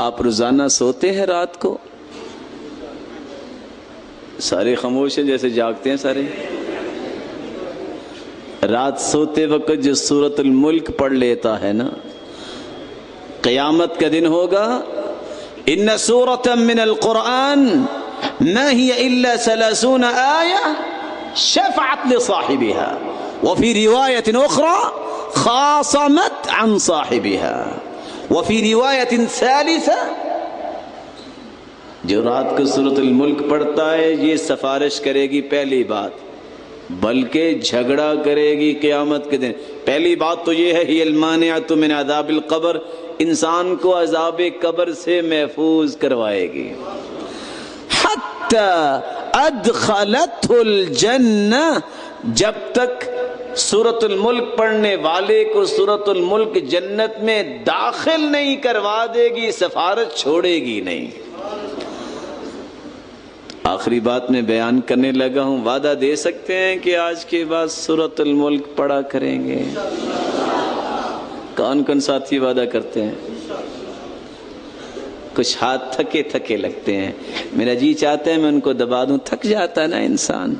آپ روزانہ سوتے ہیں رات کو؟ سارے خاموش ہیں، جیسے جاگتے ہیں سارے۔ رات سوتے وقت جو سورۃ الملک پڑھ لیتا ہے نا، قیامت کا دن ہوگا، ان سورۃ من القرآن ما هي الا 30 آیہ شفعت لصاحبها وفي رواية أخرى خاصمت عن صاحبها وفي رواية ثالثة، جو رات کو سورۃ الملک پڑھتا ہے یہ سفارش کرے گی پہلی بات، بلکہ جھگڑا کرے گی قیامت کے دن۔ پہلی بات تو یہ ہے ہی المانعۃ من عذاب القبر، انسان کو عذاب قبر سے محفوظ کروائے گی۔ حتی ادخلتہ الجنہ، جب تک سورۃ الملک پڑھنے والے کو سورۃ الملک جنت میں داخل نہیں کروا دے گی، سفارش چھوڑے گی نہیں۔ آخری بات میں بیان کرنے لگا ہوں، وعدہ دے سکتے ہیں کہ آج کے بعد سورۃ الملک پڑھا کریں گے؟ کون کون ساتھی وعدہ کرتے ہیں؟ کچھ ہاتھ تھکے تھکے لگتے ہیں، میرا جی چاہتا ہے میں ان کو دبا دوں، تھک جاتا ہے نا انسان۔